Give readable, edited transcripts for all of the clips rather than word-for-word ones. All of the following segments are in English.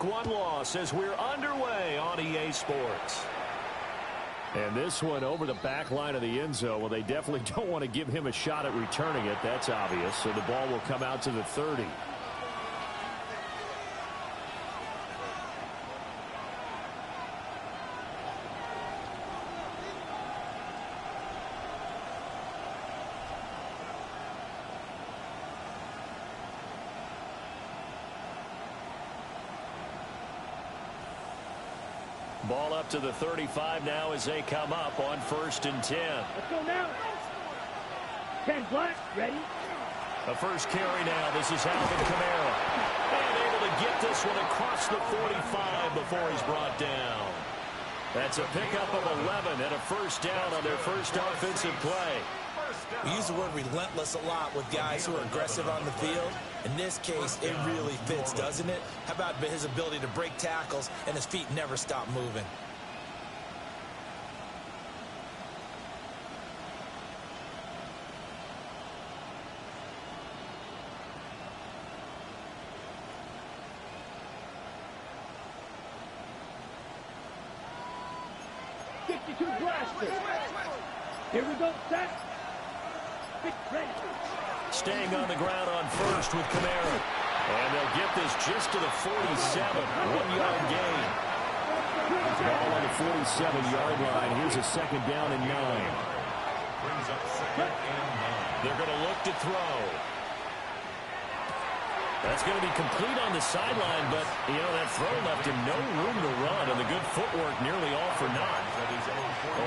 Week 1 loss as we're underway on EA Sports. And this one over the back line of the end zone. Well, they definitely don't want to give him a shot at returning it. That's obvious. So the ball will come out to the 30. Ball up to the 35 now as they come up on 1st and 10. Let's go now. 10 black, ready? The first carry now. This is Alvin Kamara. And able to get this one across the 45 before he's brought down. That's a pickup of 11 and a first down on their first offensive play. We use the word relentless a lot with guys who are aggressive on the field. In this case, it really fits, doesn't it? How about his ability to break tackles and his feet never stop moving? Here we go, set. Staying on the ground on first with Kamara. And they'll get this just to the 47. 1-yard gain. Ball on the 47-yard line. Here's a second down and 9. They're going to look to throw. That's going to be complete on the sideline, but, that throw left him no room to run, and the good footwork nearly all for naught.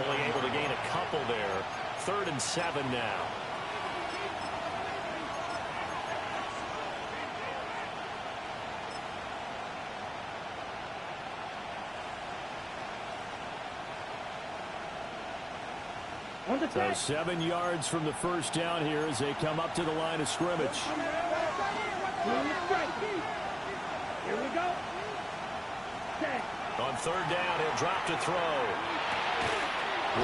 Only able to gain a couple there. 3rd and 7 now. So 7 yards from the first down here as they come up to the line of scrimmage. Here we go. On 3rd down, he'll drop to throw.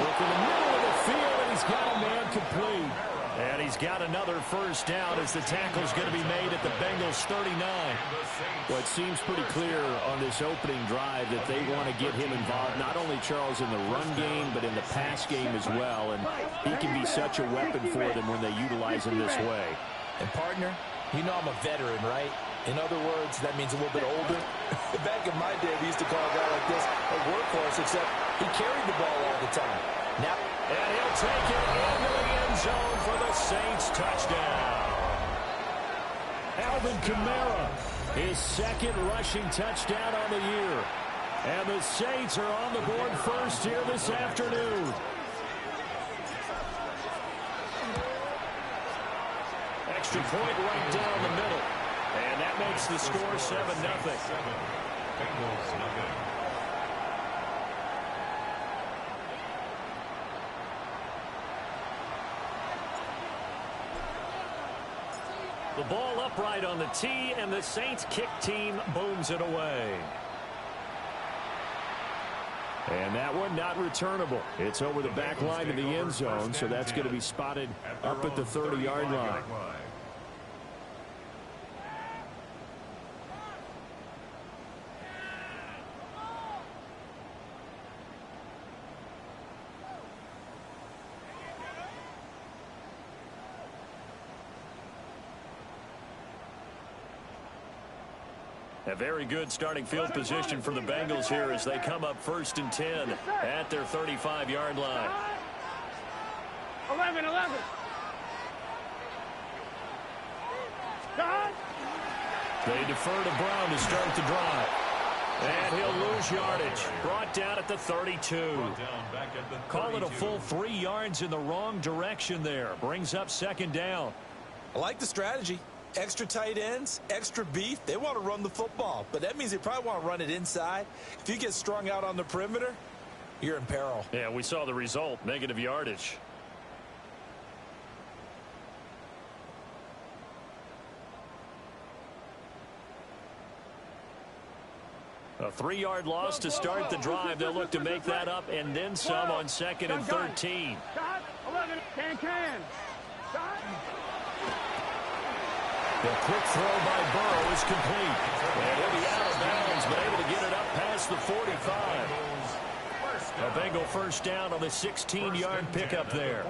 Work in the middle of the field, and he's got a man complete. And he's got another first down as the tackle's going to be made at the Bengals 39. Well, it seems pretty clear on this opening drive that they want to get him involved, not only, Charles, in the run game, but in the pass game as well. And he can be such a weapon for them when they utilize him this way. And, partner, you know I'm a veteran, right? In other words, that means a little bit older. Back in my day, we used to call a guy like this a workhorse, except he carried the ball all the time. Now, and he'll take it into the end zone for the Saints touchdown. Alvin Kamara, his 2nd rushing touchdown on the year. And the Saints are on the board first here this afternoon. Extra point right down the middle. And that makes the score 7-0. The ball upright on the tee, and the Saints kick team booms it away. And that one not returnable. It's over the back line of the end zone, so that's going to be spotted up at the 30-yard line. A very good starting field position for the Bengals here as they come up 1st and 10 at their 35-yard line. 11. They defer to Brown to start the drive. And he'll lose yardage. Brought down at the 32. Call it a full 3 yards in the wrong direction there. Brings up 2nd down. I like the strategy. Extra tight ends, extra beef. They want to run the football, but that means they probably want to run it inside. If you get strung out on the perimeter, you're in peril. Yeah, we saw the result, negative yardage. A 3-yard loss to start the drive. They'll look to make that up and then some on 2nd and 13. 11. Can. The quick throw by Burrow is complete. And he'll be out of bounds, but the 45. A Bengal first down on the 16-yard pickup there.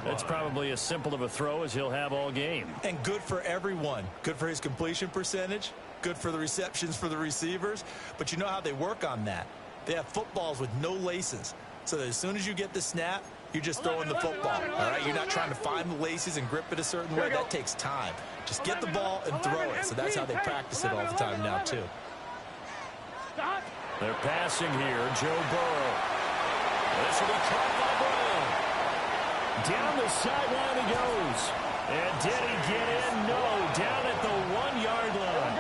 That's probably as simple of a throw as he'll have all game. And good for everyone. Good for his completion percentage. Good for the receptions for the receivers. But you know how they work on that. They have footballs with no laces. So that as soon as you get the snap, you're just throwing the football. All right, you're not trying to find the laces and grip it a certain way. That takes time. Just get the ball and throw it. So that's how they practice it all the time now, too. They're passing here. Joe Burrow. This will be caught by Brown. Down the sideline he goes. And did he get in? No. Down at the 1-yard line.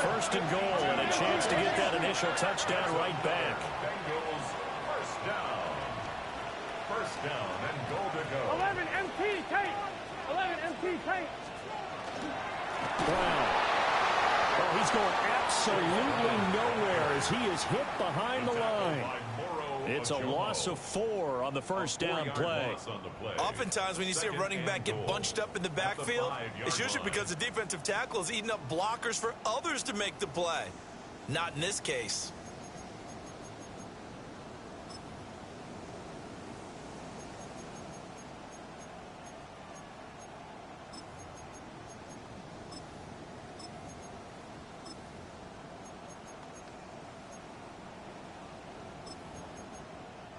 First and goal, and a chance to get that initial touchdown right back. Bengals first down. First down and goal to go. 11 MT tape. 11 MT tape. Brown. Oh, he's going absolutely nowhere as he is hit behind the line. It's a loss of 4 on the first down play. Oftentimes when you see a running back get bunched up in the backfield, it's usually because the defensive tackle is eating up blockers for others to make the play. Not in this case.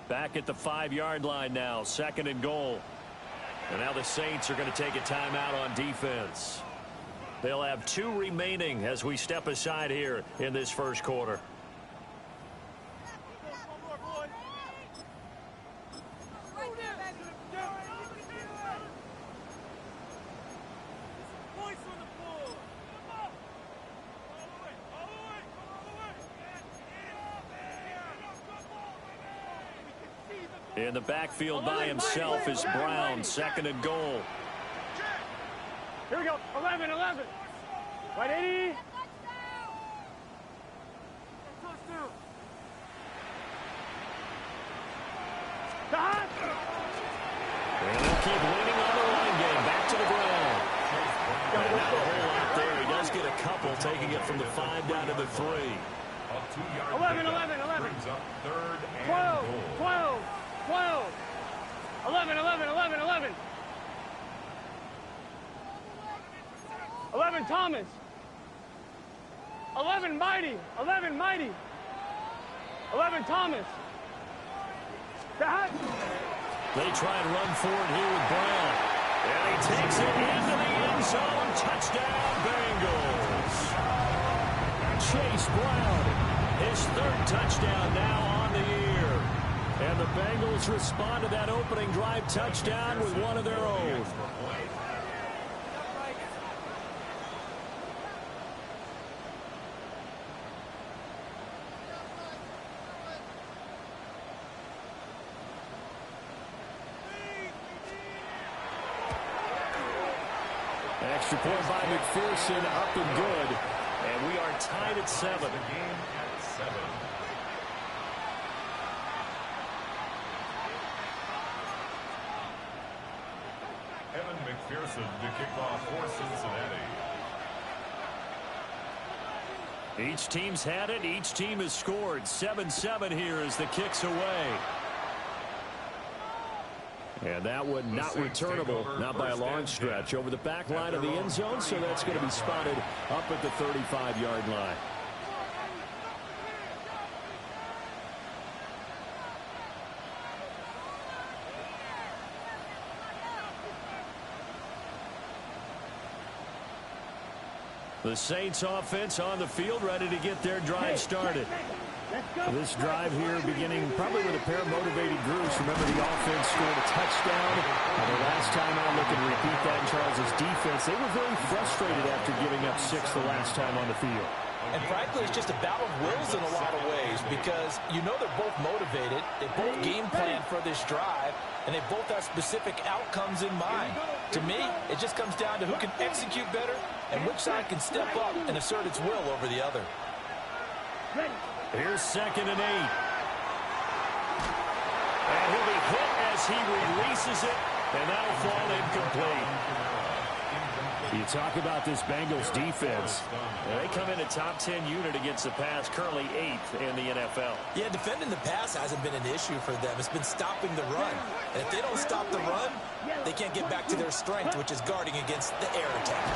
Back at the 5-yard line now, second and goal. And now the Saints are going to take a timeout on defense. They'll have 2 remaining as we step aside here in this first quarter. In the backfield by himself is Brown, second and goal. Here we go. 11. Right, 80. And they'll keep leaning on the run game. Back to the ground. And not a whole lot there. He does get a couple, taking it from the 5 down to the 3. 11. 12. 11. 11 Thomas. 11 Mighty. 11 Thomas. They try and run forward here with Brown. And he takes it into the end zone. Touchdown, Bengals. Chase Brown, his 3rd touchdown now on the year. And the Bengals respond to that opening drive touchdown with one of their own. Extra point by McPherson, up and good. And we are tied at 7. The game at 7. Evan McPherson to kick off for Cincinnati. Each team's had it. Each team has scored. 7-7 here as the kick's away. And that one not returnable, not by a long stretch. Over the back line of the end zone, so that's going to be spotted up at the 35-yard line. The Saints offense on the field, ready to get their drive started. This drive here beginning probably with a pair of motivated groups. Remember, the offense scored a touchdown. And the last time out, looking to repeat that in Charles' defense. They were very frustrated after giving up 6 the last time on the field. And frankly, it's just a battle of wills in a lot of ways because you know they're both motivated. They both game plan for this drive, and they both have specific outcomes in mind. To me, it just comes down to who can execute better and which side can step up and assert its will over the other. Here's 2nd and 8. And he'll be hit as he releases it, and that'll fall incomplete. You talk about this Bengals defense. They come in a top 10 unit against the pass, currently 8th in the NFL. Yeah, defending the pass hasn't been an issue for them. It's been stopping the run. And if they don't stop the run, they can't get back to their strength, which is guarding against the air attack.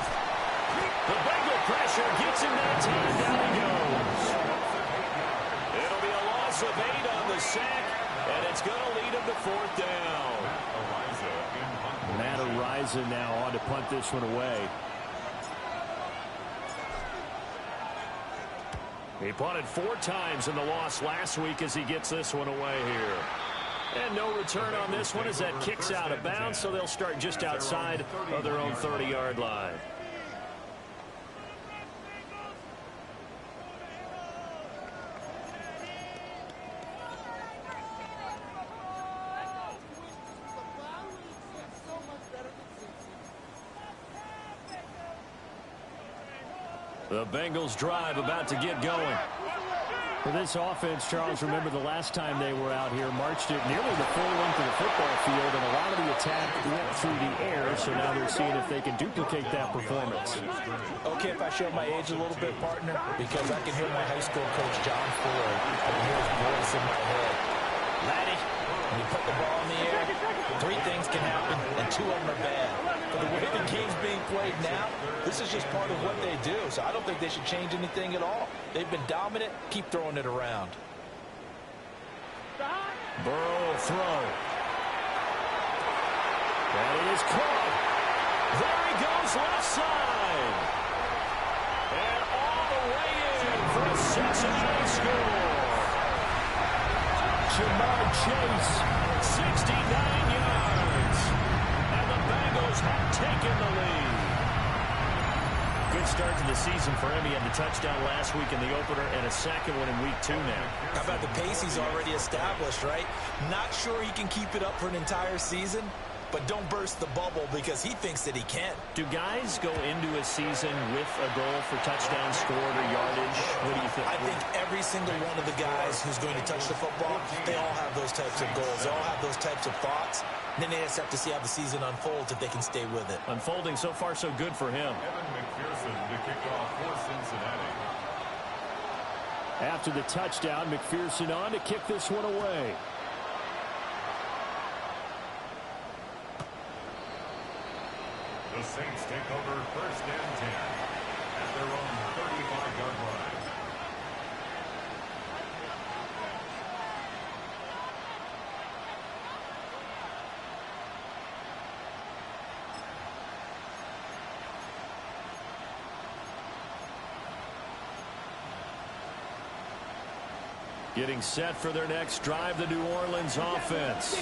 The Bengal pressure gets him that time. Down he goes. It'll be a loss of 8 on the sack, and it's going to lead him to 4th down. Matt Ariza now on to punt this one away. He punted 4 times in the loss last week as he gets this one away here. And no return on this one as that kicks out of bounds, so they'll start just outside of their own 30-yard line. The Bengals drive about to get going. For this offense, Charles, remember the last time they were out here, marched it nearly the full length of the football field, and a lot of the attack went through the air, so now they're seeing if they can duplicate that performance. Okay, if I show my age a little bit, partner, because I can hear my high school coach, John Ford. I can hear his voice in my head. Laddie, when you put the ball in the air, 3 things can happen, and 2 of them are bad. But the way the game's being played now, this is just part of what they do. So I don't think they should change anything at all. They've been dominant. Keep throwing it around. Burrow throw. That is caught. There he goes left side. And all the way in for a Cincinnati score. Jamar Chase, 69 yards. And the Bengals have taken the lead. Good start to the season for him. He had the touchdown last week in the opener and a second one in week 2 now. How about the pace he's already established, right? Not sure he can keep it up for an entire season, but don't burst the bubble because he thinks that he can. Do guys go into a season with a goal for touchdowns scored or yardage? What do you think? I think every single one of the guys who's going to touch the football, they all have those types of goals. They all have those types of thoughts. And then they just have to see how the season unfolds if they can stay with it. Unfolding so far so good for him. Evan McPherson to kick off for Cincinnati. After the touchdown, McPherson on to kick this one away. The Saints take over 1st and 10 at their own 35-yard line. Getting set for their next drive, the New Orleans offense.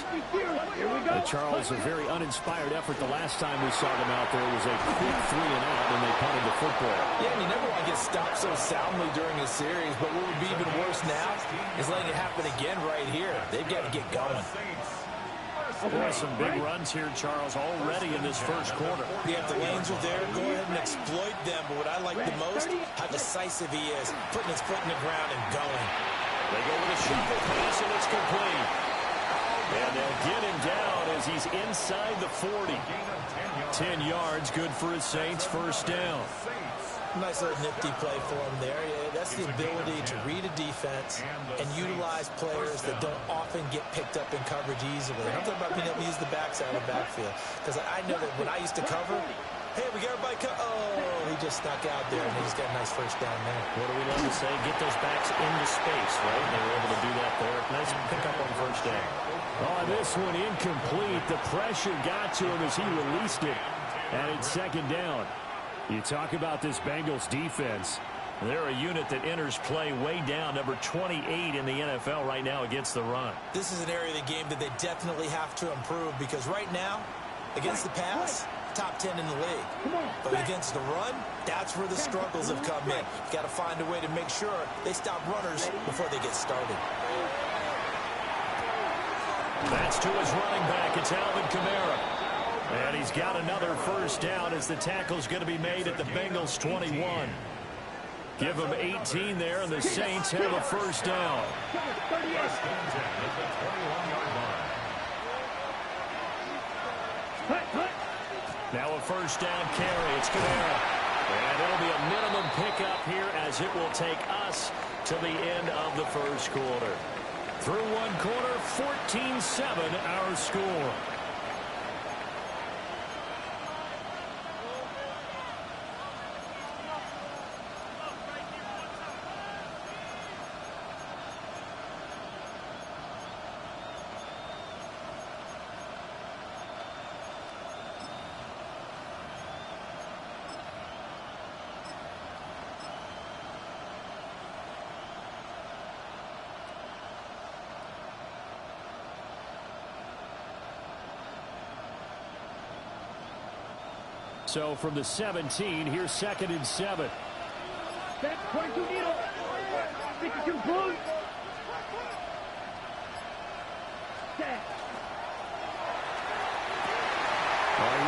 Charles, a very uninspired effort the last time we saw them out there. It was a quick 3 and out when they punted the football. Yeah, and you never want to get stopped so soundly during a series, but what would be even worse now is letting it happen again right here. They've got to get going. Boy, some big runs here, Charles, already in this first quarter. Yeah, if the lanes are there, go ahead and exploit them. But what I like the most, how decisive he is, putting his foot in the ground and going. They go with a shuffle pass, and it's complete. And they'll get him down as he's inside the 40. 10 yards, good for his Saints, first down. Nice little nifty play for him there. Yeah, that's the ability to read a defense and utilize players that don't often get picked up in coverage easily. I'm talking about being able to use the backside of the backfield. Because I know that when I used to cover, hey, we got everybody oh, he just stuck out there, and he just got a nice first down there. What do we love to say? Get those backs into space, right? They were able to do that there. Nice pickup on first down. Oh, this one incomplete. The pressure got to him as he released it. And it's second down. You talk about this Bengals defense. They're a unit that enters play way down, number 28 in the NFL right now against the run. This is an area of the game that they definitely have to improve because right now, against the pass, top 10 in the league. But against the run, that's where the struggles have come in. Got to find a way to make sure they stop runners before they get started. That's to his running back. It's Alvin Kamara. And he's got another first down as the tackle's going to be made at the Bengals 21. Give them 18 there, and the Saints have a first down. First and 10 at the 21-yard line. Now a first down carry. It's Kamara. And it'll be a minimum pickup here as it will take us to the end of the first quarter. Through one quarter, 14-7 our score. So from the 17, here's 2nd and 7. Set 22 needle. 52 blue. Set.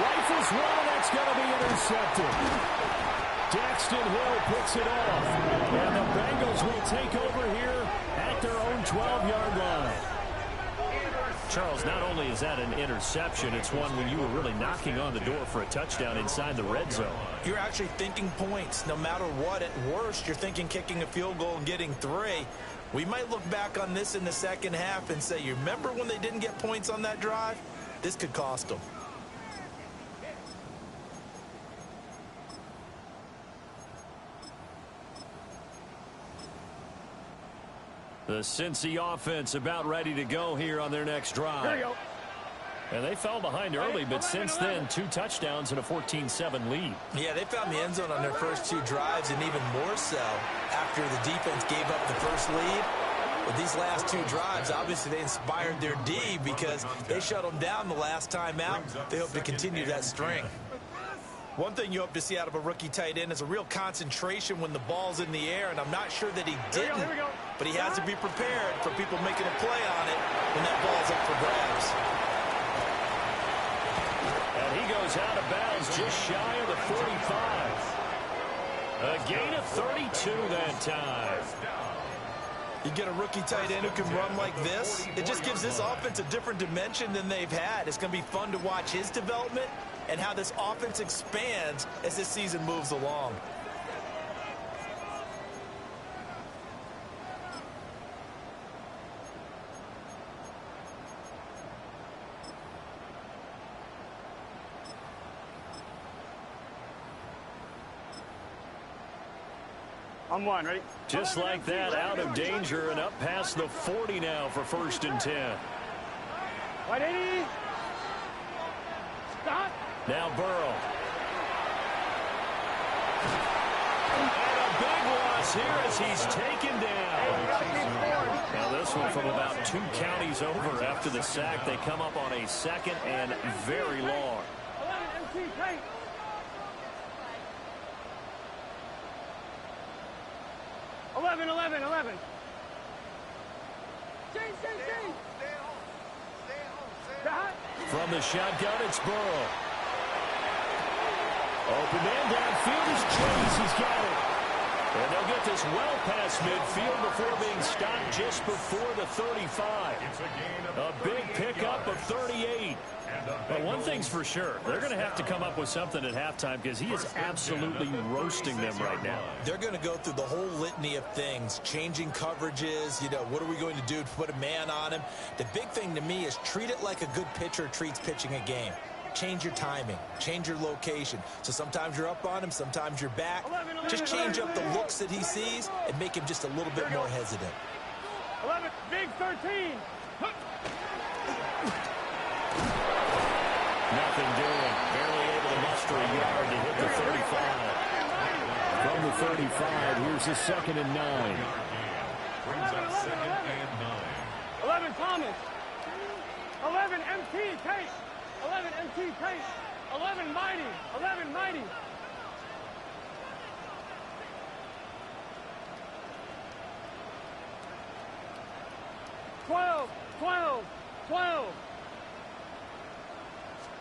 Rifles one, and that's going to be intercepted. Daxton Hill picks it off. And the Bengals will take over here at their own 12-yard line. Charles, not only is that an interception, it's one when you were really knocking on the door for a touchdown inside the red zone. You're actually thinking points. No matter what, at worst, you're thinking kicking a field goal and getting 3. We might look back on this in the second half and say, you remember when they didn't get points on that drive? This could cost them. The Cincy offense about ready to go here on their next drive. There you go. And they fell behind early, but since then, 2 touchdowns and a 14-7 lead. Yeah, they found the end zone on their first 2 drives, and even more so after the defense gave up the first lead. With these last 2 drives, obviously they inspired their D because they shut them down the last time out. They hope to continue that string. One thing you hope to see out of a rookie tight end is a real concentration when the ball's in the air, and I'm not sure that he didn't, but he has to be prepared for people making a play on it when that ball's up for grabs. And he goes out of bounds just shy of the 45. A gain of 32 that time. You get a rookie tight end who can run like this, it just gives this offense a different dimension than they've had. It's going to be fun to watch his development and how this offense expands as this season moves along. I'm one, ready? Just like that, out of danger and up past the 40 now for 1st and 10. White 80. Stop. Now Burrow. And a big loss here as he's taken down. Now this one from about 2 counties over after the sack. They come up on a 2nd and very long. 11 MC tight. 11. From the shotgun, it's Burrow. Open man downfield is Chase. He's got it. And they'll get this well past midfield before being stopped just before the 35. A big pickup of 38. But one thing's for sure, they're going to have to come up with something at halftime because he is absolutely roasting them right now. They're going to go through the whole litany of things, changing coverages, what are we going to do to put a man on him? The big thing to me is treat it like a good pitcher treats pitching a game. Change your timing, change your location. So sometimes you're up on him, sometimes you're back. Just change up the looks that he sees and make him just a little bit more hesitant. 11, big 13. Nothing doing. Barely able to muster a yard to hit the 35. From the 35, here's the 2nd and 9. Brings up 2nd and 9. 11 Thomas. 11 MT Tate. 11 MT Tate. 11 Mighty. 11 Mighty. Twelve.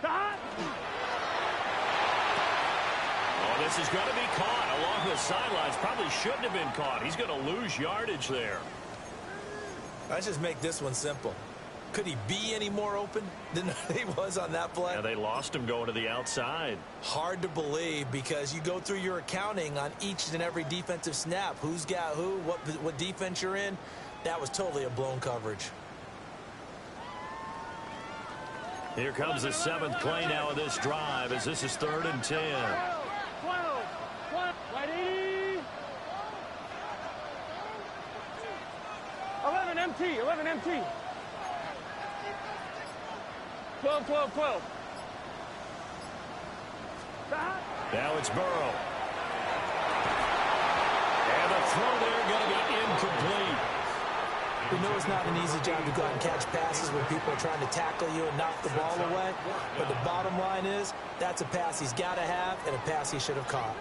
Stop. Oh, this is going to be caught along the sidelines. Probably shouldn't have been caught. He's going to lose yardage there. Let's just make this one simple. Could he be any more open than he was on that play? Yeah, they lost him going to the outside. Hard to believe because you go through your accounting on each and every defensive snap. Who's got who, what defense you're in. That was totally a blown coverage. Here comes the 7th play now of this drive as this is 3rd and 10. 12, right 80. 11 MT, 11 MT. 12, 12, 12. Now it's Burrow. And the throw there going to be incomplete. We know it's not an easy job to go out and catch passes when people are trying to tackle you and knock the ball away. But the bottom line is that's a pass he's got to have and a pass he should have caught.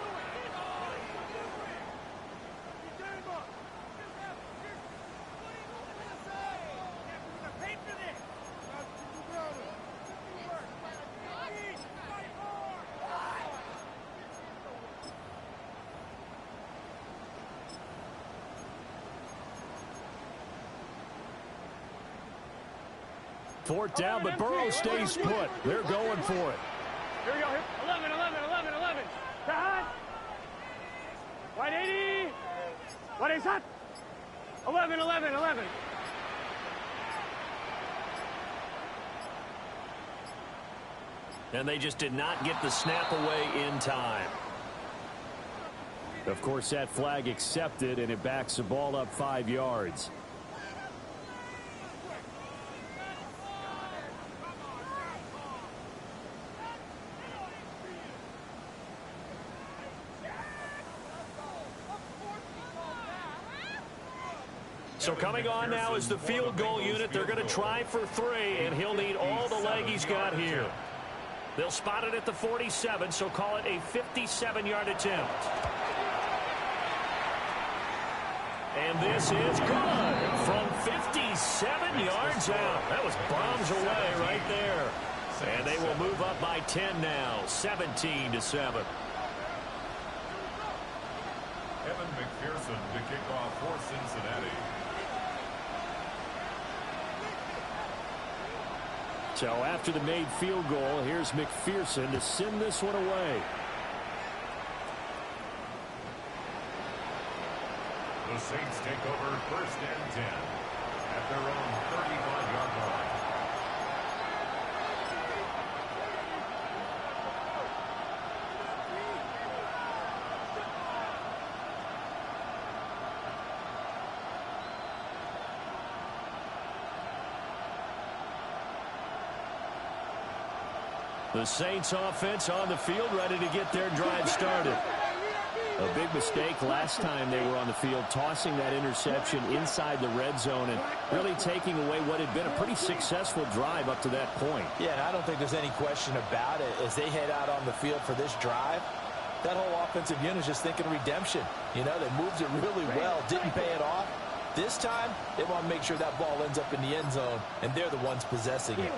Fourth down, but Burrow stays put. They're going for it. Here we go. 11, 11, 11, 11. Hot. White 80. What is hot? 11, 11, 11. And they just did not get the snap away in time. Of course, that flag accepted, and it backs the ball up 5 yards. So coming on now is the field goal unit. They're going to try for 3, and he'll need all the leg he's got here. They'll spot it at the 47, so call it a 57-yard attempt. And this is good from 57 yards out. That was bombs away right there. And they will move up by 10 now, 17-7. Evan McPherson to kick off for Cincinnati. So after the made field goal, here's McPherson to send this one away. The Saints take over 1st and 10 at their own 35-yard line. The Saints offense on the field, ready to get their drive started. A big mistake last time they were on the field, tossing that interception inside the red zone and really taking away what had been a pretty successful drive up to that point. Yeah, and I don't think there's any question about it. As they head out on the field for this drive, that whole offensive unit is just thinking redemption. You know, they moved it really well, didn't pay it off. This time, they want to make sure that ball ends up in the end zone, and they're the ones possessing it.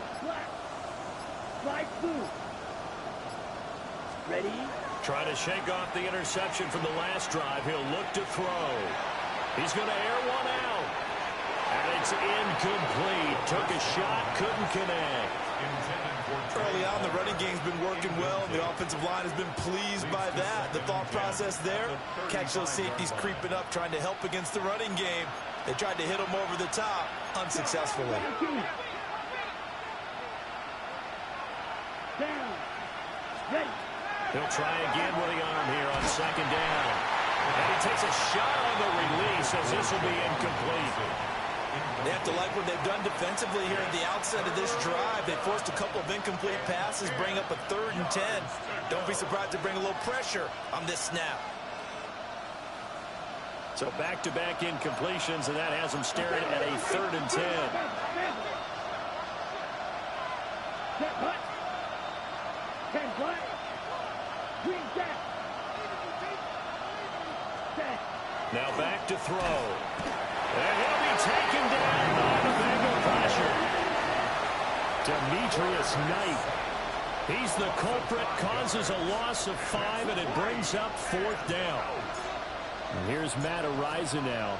Flag 2. Ready? Trying to shake off the interception from the last drive. He'll look to throw. He's going to air one out. And it's incomplete. Took a shot, couldn't connect. Early on, the running game's been working well, and the offensive line has been pleased by that. The thought process there, catch those safeties creeping up, trying to help against the running game. They tried to hit them over the top, unsuccessfully. Down. Ready. He'll try again with the arm here on 2nd down. And he takes a shot on the release as this will be incomplete. They have to like what they've done defensively here at the outset of this drive. They forced a couple of incomplete passes, bring up a 3rd and 10. Don't be surprised to bring a little pressure on this snap. So back-to-back incompletions, and that has them staring at a 3rd and 10. Now back to throw. And he'll be taken down by the Bengal pressure. Demetrius Knight. He's the culprit, causes a loss of 5, and it brings up 4th down. And here's Matt Araiza now.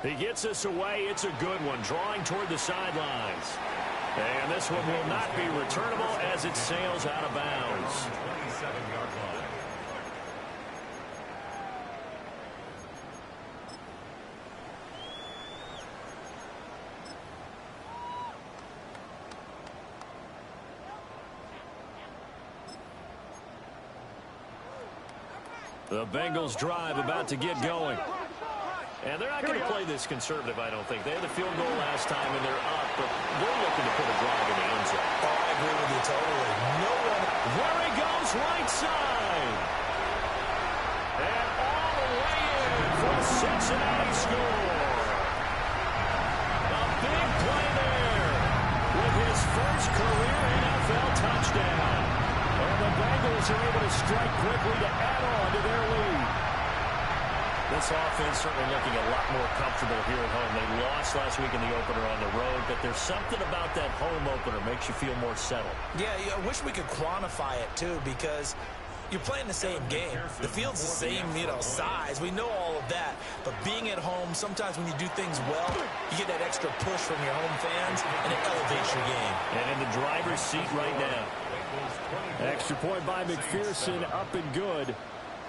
He gets us away. It's a good one, drawing toward the sidelines. And this one will not be returnable as it sails out of bounds. 27-yard line. The Bengals drive about to get going. And they're not going to play this conservative, I don't think. They had the field goal last time, and they're up, but they're looking to put a drive in the end zone. Oh, I agree with you totally. No one. There he goes, right side. And all the way in for a Cincinnati score. A big play there with his first career NFL touchdown. And the Bengals are able to strike quickly to add on to their lead. This offense certainly looking a lot more comfortable here at home. They lost last week in the opener on the road, but there's something about that home opener makes you feel more settled. Yeah, I wish we could quantify it, too, because you're playing the same game. The field's the same, size. We know all of that. But being at home, sometimes when you do things well, you get that extra push from your home fans, and it elevates your game. And in the driver's seat right now. Extra point by McPherson, up and good.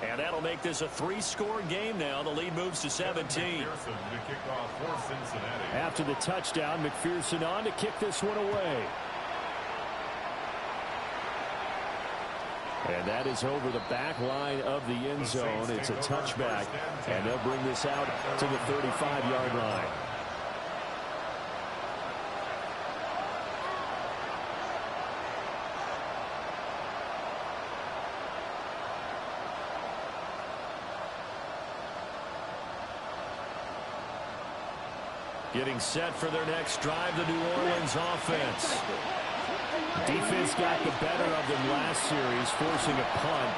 And that'll make this a 3-score game now. The lead moves to 17. After the touchdown, McPherson on to kick this one away. And that is over the back line of the end zone. It's a touchback, and they'll bring this out to the 35-yard line. Getting set for their next drive, the New Orleans offense. Defense got the better of them last series, forcing a punt.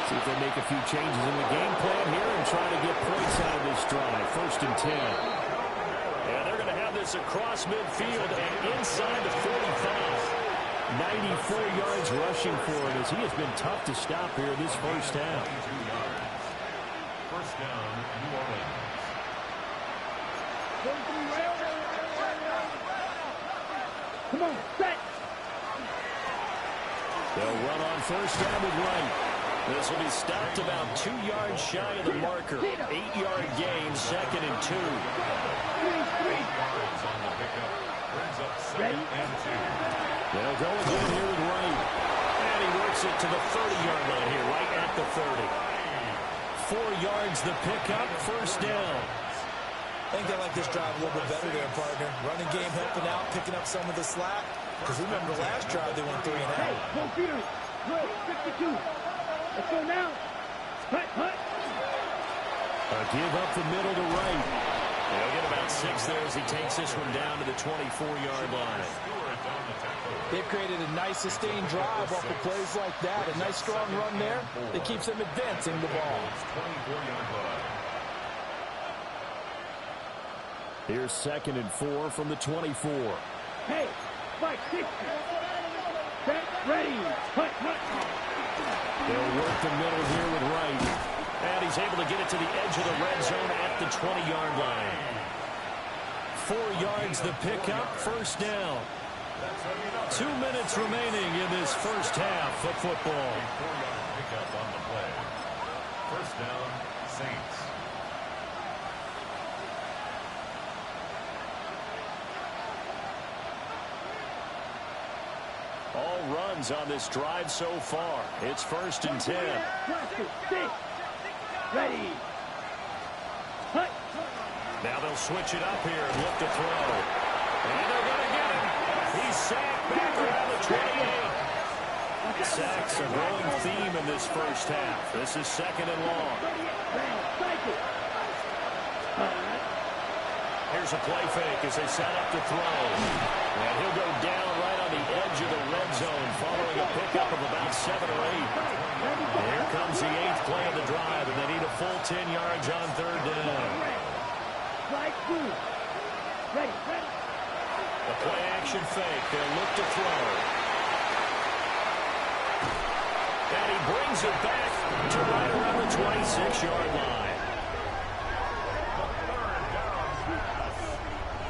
See if they make a few changes in the game plan here and try to get points out of this drive. 1st and 10. And they're going to have this across midfield and inside the 45. 94 yards rushing for him as he has been tough to stop here this first half. First down, New Orleans. Come on, set. They'll run on first down with Wright. This will be stopped about 2 yards shy of the marker. 8-yard gain, 2nd and 2. 8 yards on the pickup. Brings up 2nd and 2. They'll go again here with Wright. And he works it to the 30-yard line here, right at the 30. 4 yards the pickup, first down. I think they like this drive a little bit better there, partner. Running game helping out, picking up some of the slack. Because remember, last drive they went 3 and out. Hey, both feeders. Good, 52. Let's go now. Hut, hut. A give up the middle to Wright. They'll get about 6 there as he takes this one down to the 24-yard line. They've created a nice sustained drive off of plays like that. A nice strong run there that keeps them advancing the ball. 24-yard line. Here's 2nd and 4 from the 24. Hey, Mike, 60. Set, ready. Hut, hut. They'll work the middle here with Wright. And he's able to get it to the edge of the red zone at the 20-yard line. 4 yards the pickup, first down. 2 minutes remaining in this first half of football. 4-yard pickup on the play. First down, Saints. All runs on this drive so far. It's 1st and 10. Ready. Hut. Now they'll switch it up here and look to throw. And they're going to get him. He's sacked back around the 28. Sacks a growing theme in this first half. This is 2nd and long. Here's a play fake as they set up to throw. And he'll go down right on the edge of the red zone following a pickup of about 7 or 8. Here comes the 8th play of the drive, and they need a full 10 yards on 3rd down. The play action fake. They'll look to throw. And he brings it back to right around the 26-yard line.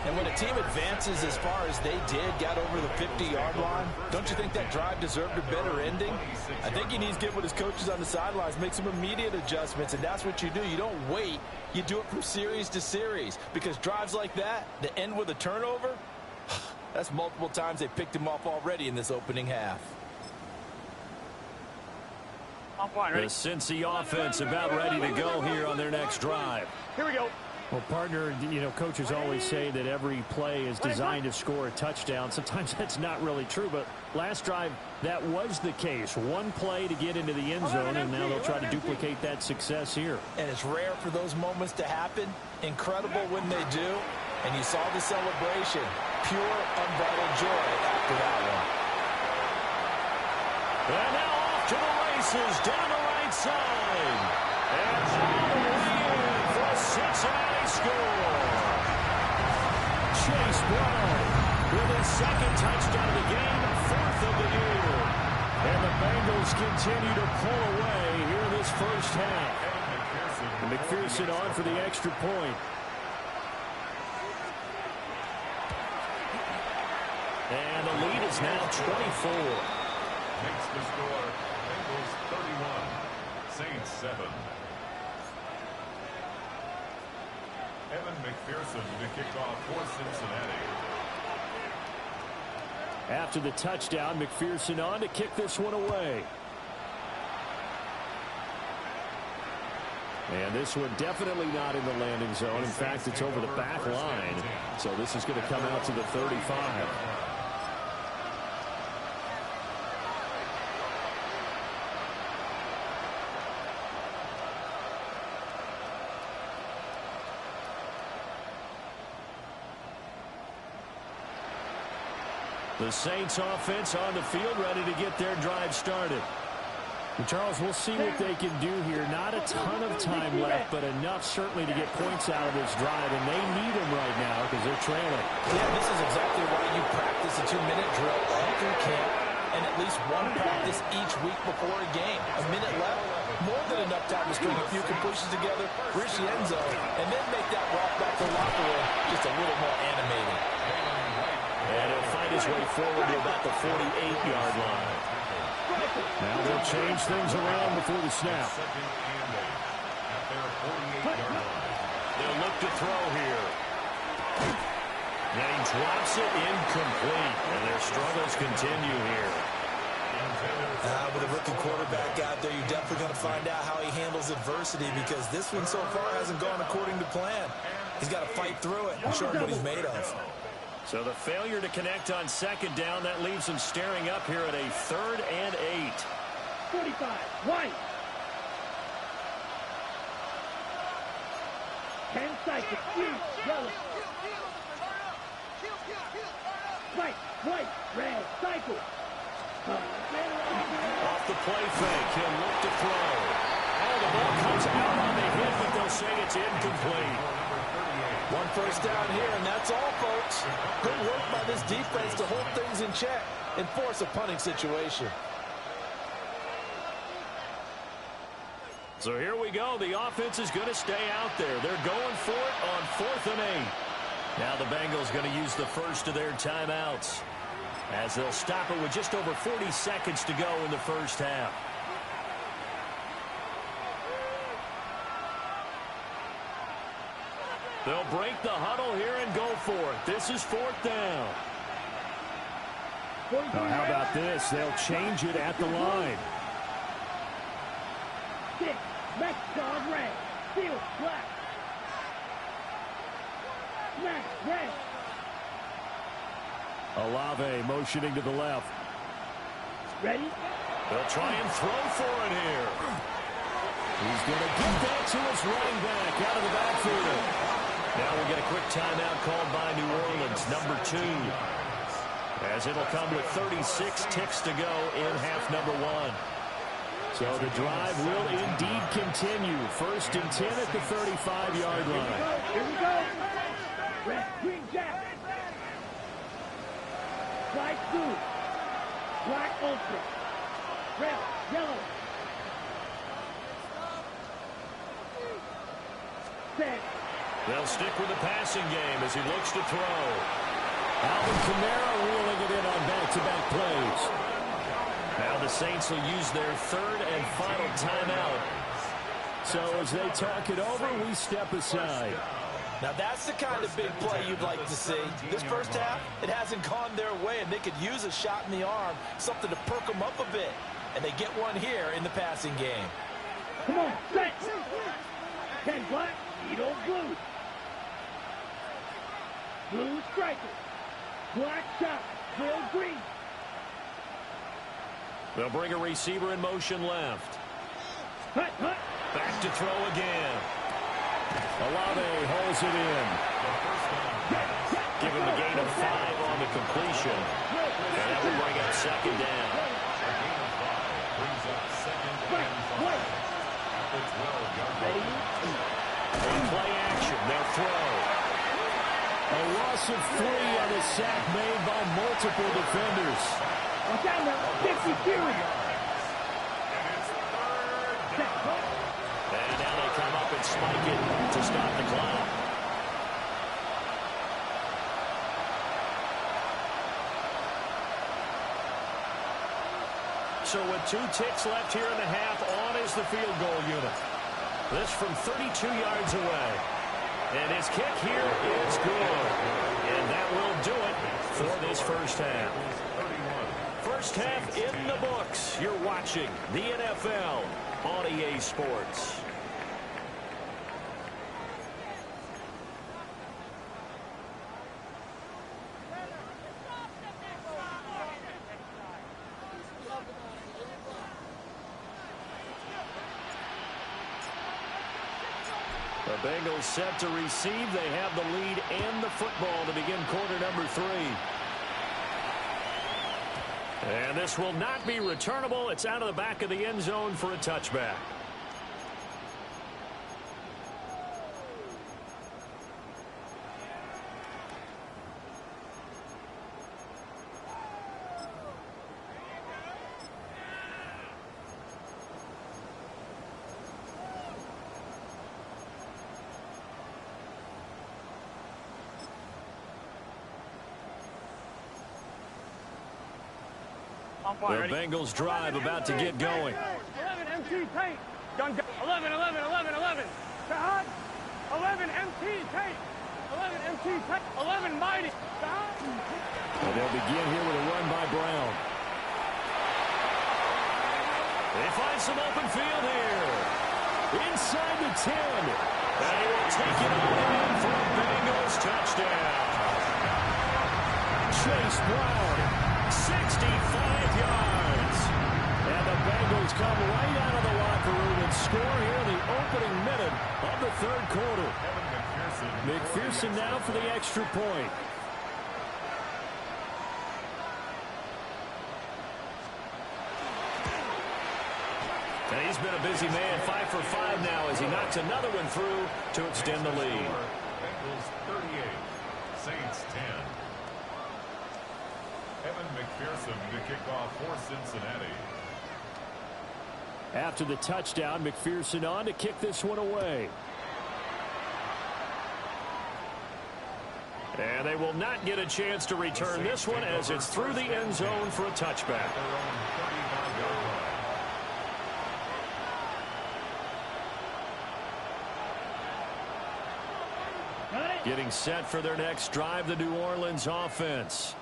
And when a team advances as far as they did, got over the 50-yard line, don't you think that drive deserved a better ending? I think he needs to get with his coaches on the sidelines, make some immediate adjustments, and that's what you do. You don't wait. You do it from series to series, because drives like that end with a turnover, that's multiple times they picked him off already in this opening half. The Cincy offense about ready to go here on their next drive. Here we go. Well, partner, you know, coaches always say that every play is designed to score a touchdown. Sometimes that's not really true, but last drive, that was the case. One play to get into the end zone, and now they'll try to duplicate that success here. And it's rare for those moments to happen. Incredible when they do. And you saw the celebration. Pure, unbridled joy after that one. And now off to the races down the right side. And all the way in for a Cincinnati score. Chase Brown with his second touchdown of the game, fourth of the year. And the Bengals continue to pull away here in this first half. And McPherson on for the extra point. And the lead is now 24. Makes the score. Bengals 31, Saints 7. Evan McPherson to kick off for Cincinnati. After the touchdown, McPherson on to kick this one away. And this one definitely not in the landing zone. In fact, it's over the back line. So this is going to come out to the 35. The Saints offense on the field ready to get their drive started. And Charles, we'll see what they can do here. Not a ton of time left, but enough certainly to get points out of this drive, and they need them right now because they're trailing. Yeah, this is exactly why you practice a 2-minute drill all through camp and at least one practice each week before a game. A minute left, more than enough time to string a few completions together, reach the end zone, and then make that walk back to the locker room just a little more animated. And he'll find his way forward to about the 48-yard line. Now they'll change things around before the snap. They'll look to throw here. And he drops it incomplete. And their struggles continue here. With a rookie quarterback out there, you're definitely going to find out how he handles adversity, because this one so far hasn't gone according to plan. He's got to fight through it and show him what he's made of. So the failure to connect on second down, that leaves him staring up here at a 3rd and 8. 45, white. 10 seconds, yellow. White, red, cycle. Off the play fake, he'll look to throw. Oh, the ball comes out on the hit, but they'll say it's incomplete. One first down here, and that's all, folks. Good work by this defense to hold things in check and force a punting situation. So here we go. The offense is going to stay out there. They're going for it on 4th and 8. Now the Bengals going to use the first of their timeouts, as they'll stop it with just over 40 seconds to go in the first half. They'll break the huddle here and go for it. This is 4th down. Now, how about this? They'll change it at the line. 6, left guard red, field black. Smash red. Olave motioning to the left. Ready? They'll try and throw for it here. He's going to get that to his running back out of the backfield. Now we'll get a quick timeout called by New Orleans, number 2. As it'll come with 36 ticks to go in half number 1. So the drive will indeed continue. 1st and 10 at the 35-yard line. Here we go. Red, green, jack. White, blue. Black, ultra. Red, yellow. Set. They'll stick with the passing game as he looks to throw. Alvin Kamara reeling it in on back-to-back plays. Now the Saints will use their third and final timeout. So as they talk it over, we step aside. Now that's the kind of big play you'd like to see. This first half, it hasn't gone their way, and they could use a shot in the arm, something to perk them up a bit. And they get one here in the passing game. Come on, set. 10 black, eat old blue. Blue striker. Black shot, drill green. They'll bring a receiver in motion left. Hut, hut. Back to throw again. Olave holds it in. Give him a gain of 5 on the completion. And that will bring up second down. On play action, they'll throw. A loss of 3 on a sack made by multiple defenders. Watch out now, 50 series. And now they come up and spike it to stop the clock. So with 2 ticks left here in the half, on is the field goal unit. This from 32 yards away. And his kick here is good. And that will do it for this first half. First half in the books. You're watching the NFL on EA Sports. The Bengals set to receive. They have the lead and the football to begin quarter number 3. And this will not be returnable. It's out of the back of the end zone for a touchback. The Bengals drive about to get going. 11 MT tight. 11, 11, 11, 11. Sahad. 11 MT tight. 11 MT tight. 11 mighty. And they'll begin here with a run by Brown. They find some open field here. Inside the 10. And he will take it all in for a Bengals touchdown. Chase Brown. 65 yards. And the Bengals come right out of the locker room and score here in the opening minute of the third quarter. McPherson now for the extra point. And he's been a busy man, 5 for 5 now as he knocks another one through to extend the lead. Bengals 38, Saints 10. Evan McPherson to kick off for Cincinnati. After the touchdown, McPherson on to kick this one away. And they will not get a chance to return this one as it's through the end zone for a touchback. Getting set for their next drive, the New Orleans offense.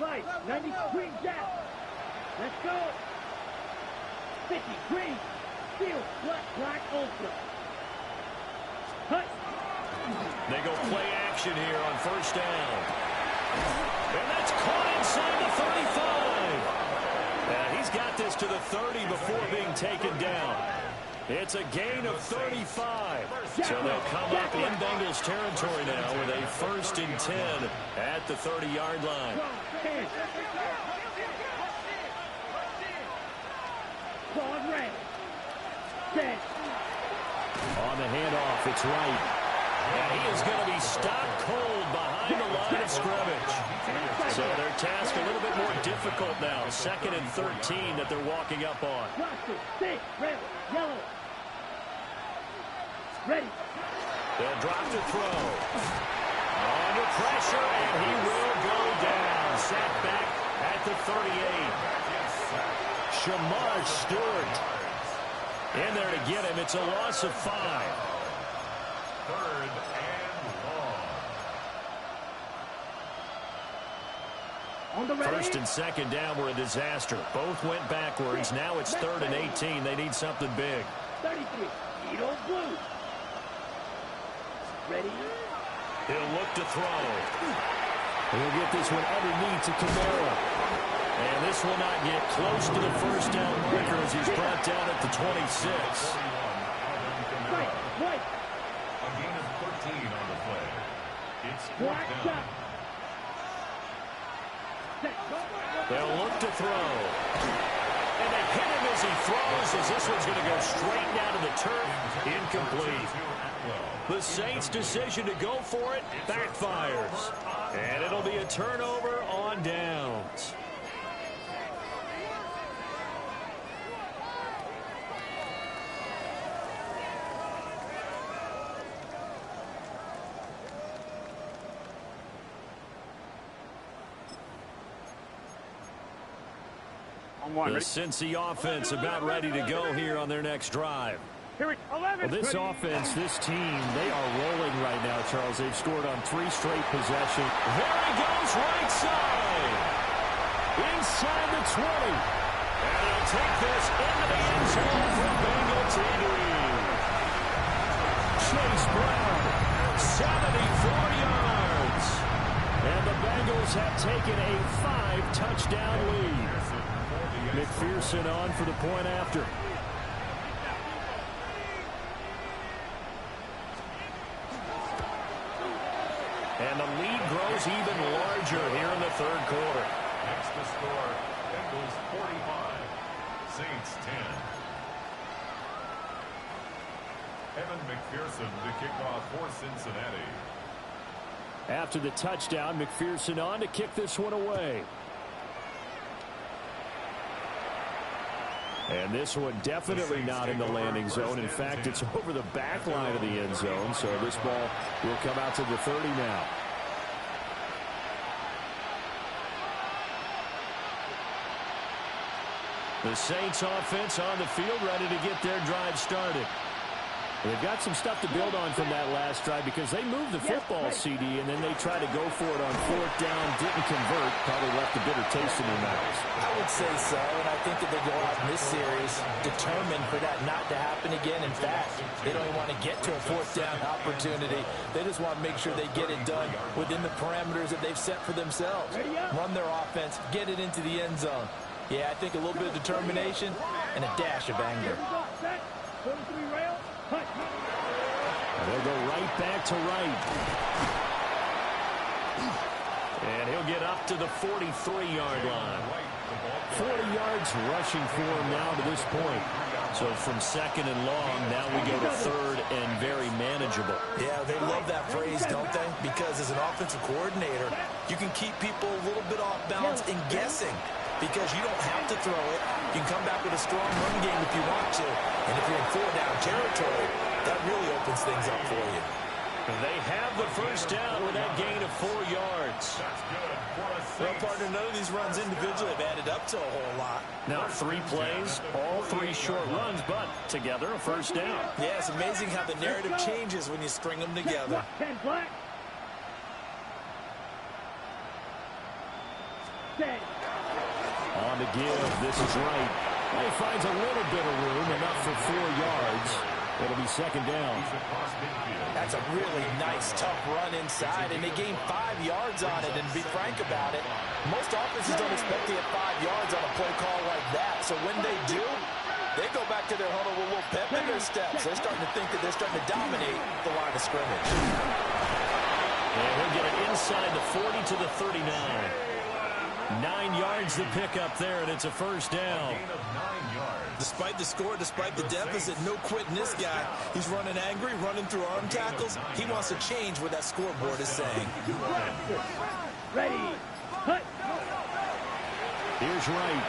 90 green gap. Let's go. 50 green. Steel black ultra. Hut. They go play action here on first down. And that's caught inside the 35. And he's got this to the 30 before being taken down. It's a gain of 35. So they'll come up in Bengals territory now with a 1st and 10 at the 30-yard line. On the handoff, it's right. And he is going to be stopped cold behind the line of scrimmage. So their task a little bit more difficult now. 2nd and 13 that they're walking up on. Red, yellow. Ready. They'll drop to throw. Under pressure, and he will go down. Sacked back at the 38. Shamar Stewart in there to get him. It's a loss of 5. 3rd and long. First and second down were a disaster. Both went backwards. Now it's 3rd and 18. They need something big. 33. Edo Blue. Ready? He'll look to throw. He'll get this one underneath to Kamara. And this will not get close to the first down marker as he's brought down at the 26. Right. Right. A gain of 13 on the play. It's 4th down. They'll look to throw. And they hit him as he throws, as this one's going to go straight down to the turf. Incomplete. The Saints' decision to go for it backfires. And it'll be a turnover on downs. The Cincy offense about ready to go here on their next drive. Here it, 11. Well, this offense, this team, they are rolling right now, Charles. They've scored on 3 straight possessions. There he goes, right side. Inside the 20. And he'll take this into the end zone for Bengal TD. Chase Brown, 74 yards. And the Bengals have taken a 5-touchdown lead. McPherson on for the point after. And the lead grows even larger here in the 3rd quarter. Next to score, Bengals 45, Saints 10. Evan McPherson to kick off for Cincinnati. After the touchdown, McPherson on to kick this one away. And this one definitely not in the landing zone. In fact, it's over the back line of the end zone. So this ball will come out to the 30 now. The Saints offense on the field ready to get their drive started. They've got some stuff to build on from that last drive because they moved the football, CD, and then they tried to go for it on 4th down, didn't convert, probably left a bitter taste in their mouths. I would say so, and I think that they go out in this series determined for that not to happen again. In fact, they don't even want to get to a 4th down opportunity. They just want to make sure they get it done within the parameters that they've set for themselves. Run their offense, get it into the end zone. Yeah, I think a little bit of determination and a dash of anger. 43 rail. They'll go right back to right. And he'll get up to the 43-yard line. 40 yards rushing for him now to this point. So from 2nd and long, now we go to 3rd and very manageable. Yeah, they love that phrase, don't they? Because as an offensive coordinator, you can keep people a little bit off balance and guessing. Because you don't have to throw it. You can come back with a strong run game if you want to. And if you're in 4-down territory, that really opens things up for you. They have the first down with that gain of 4 yards. Well, partner, none of these runs individually have added up to a whole lot. Now 3 plays, all 3 short runs, but together a first down. Yeah, it's amazing how the narrative changes when you string them together. 10 black. 10. On the give, this is right. He finds a little bit of room, enough for 4 yards. It'll be 2nd down. That's a really nice, tough run inside, and they gain 5 yards on it. And to be frank about it, most offenses don't expect to get 5 yards on a play call like that. So when they do, they go back to their huddle with a little pep in their steps. They're starting to think that they're starting to dominate the line of scrimmage. And he'll get it inside the 40 to the 39. 9 yards to pick up there, and it's a first down. Despite the score, despite the deficit, no quitting this guy. He's running angry, running through arm tackles. He wants to change what that scoreboard is saying. Ready. Cut. Here's Wright.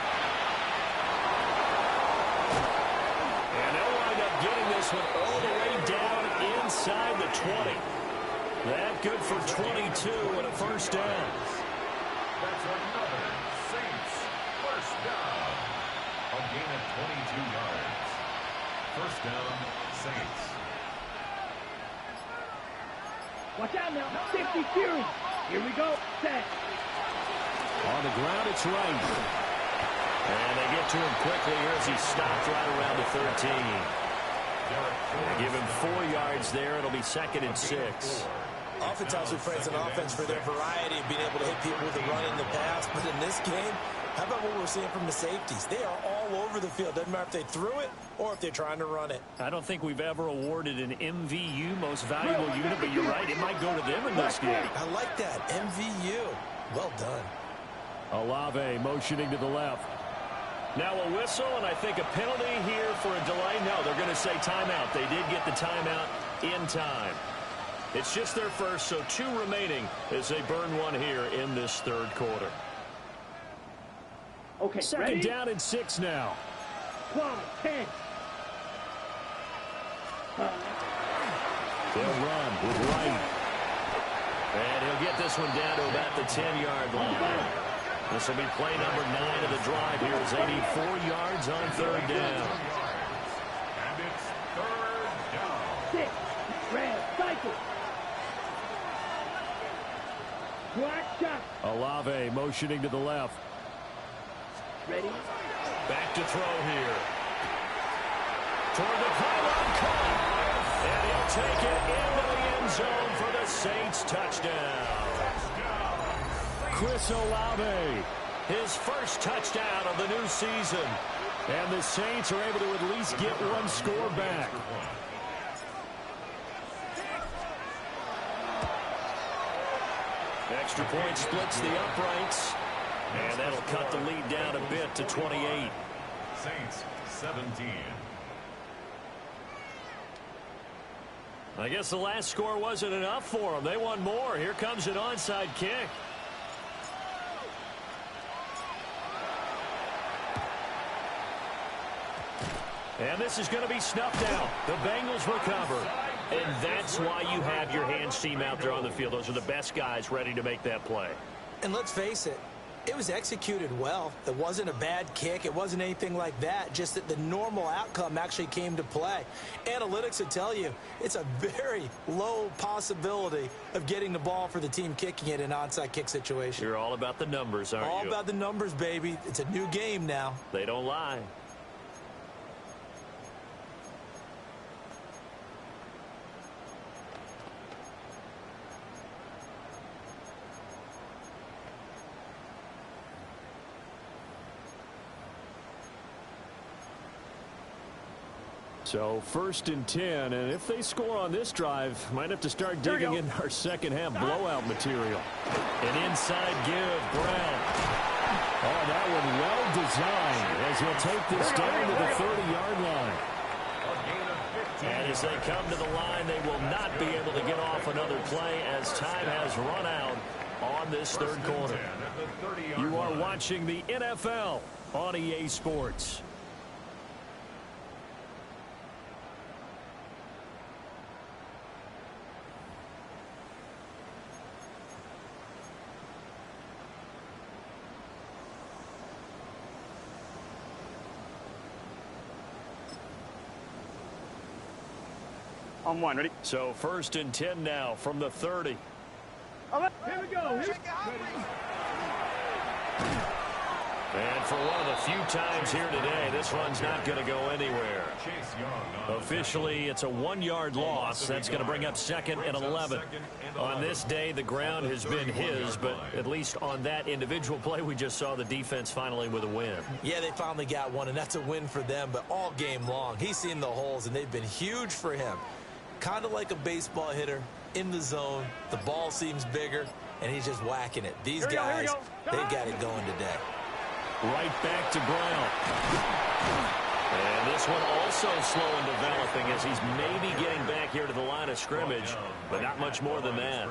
And they'll wind up getting this one all the way down inside the 20. That good for 22 and a first down. That's another Saints first down. A gain of 22 yards. First down, Saints. Watch out now. 50 Fury. Here we go. Set. On the ground, it's right. And they get to him quickly here as he stopped right around the 13. They give him 4 yards there. It'll be 2nd and 6. Oftentimes we praise an offense for their variety of being able to hit people with the run in the pass. But in this game, how about what we're seeing from the safeties? They are all over the field. Doesn't matter if they threw it or if they're trying to run it. I don't think we've ever awarded an MVU, most valuable unit, but you're right. It might go to them in this game. I like that. MVU. Well done. Olave motioning to the left. Now a whistle, and I think a penalty here for a delay. No, they're going to say timeout. They did get the timeout in time. It's just their first, so 2 remaining as they burn 1 here in this 3rd quarter. Okay, 2nd ready? down and 6 now. Quad, 10. They'll run with right. And he'll get this one down to about the 10-yard line. This will be play number 9 of the drive here as they need 4 yards on 3rd down. And it's 3rd down. 6. Red, cycle. Black shot. Olave motioning to the left. Ready? Back to throw here. Toward the pylon, caught. And he'll take it into the end zone for the Saints touchdown. Chris Olave. His first touchdown of the new season. And the Saints are able to at least get 1 score back. Extra point splits the uprights. And that'll cut the lead down a bit to 28. Saints 17. I guess the last score wasn't enough for them. They want more. Here comes an onside kick. And this is going to be snuffed out. The Bengals recover. And that's why you have your hands team out there on the field. Those are the best guys ready to make that play. And let's face it, it was executed well. It wasn't a bad kick. It wasn't anything like that. Just that the normal outcome actually came to play. Analytics would tell you it's a very low possibility of getting the ball for the team kicking it in an onside kick situation. You're all about the numbers, aren't you? All about the numbers, baby. It's a new game now. They don't lie. So 1st and 10, and if they score on this drive, might have to start digging in our second half blowout material. An inside give, Brown. Oh, that one well designed as he'll take this down to the 30-yard line. And as they come to the line, they will not be able to get off another play as time has run out on this 3rd quarter. You are watching the NFL on EA Sports. On 1, ready? So 1st and 10 now from the 30. Here we go. And for one of the few times here today, this run's not going to go anywhere. Officially, it's a 1-yard loss. That's going to bring up 2nd and 11. On this day, the ground has been his, but at least on that individual play, we just saw the defense finally with a win. Yeah, they finally got one, and that's a win for them, but all game long, he's seen the holes, and they've been huge for him. Kind of like a baseball hitter in the zone. The ball seems bigger, and he's just whacking it. These guys, they've got it going today. Right back to Brown. And this one also slow in developing as he's maybe getting back here to the line of scrimmage, but not much more than that.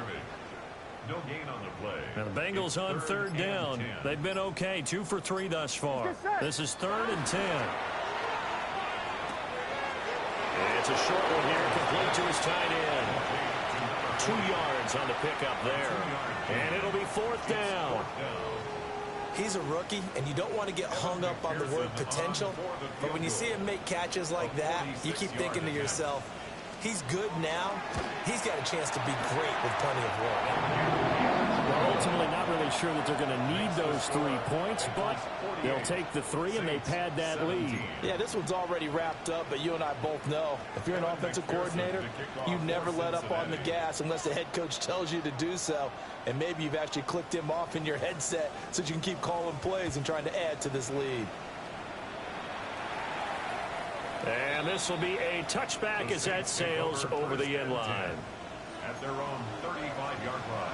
No gain on the play. And the Bengals on 3rd down. They've been okay, 2 for 3 thus far. This is 3rd and 10. It's a short one here, complete to his tight end. 2 yards on the pickup there. And it'll be 4th down. He's a rookie, and you don't want to get hung up on the word potential. But when you see him make catches like that, you keep thinking to yourself, he's good now. He's got a chance to be great with plenty of work. Well, ultimately, not really sure that they're going to need those 3 points, but they'll take the 3 and they pad that lead. Yeah, this one's already wrapped up, but you and I both know if you're an offensive coordinator, you never let up on the gas unless the head coach tells you to do so. And maybe you've actually clicked him off in your headset so you can keep calling plays and trying to add to this lead. And this will be a touchback as that sails over the end line. At their own 35-yard line.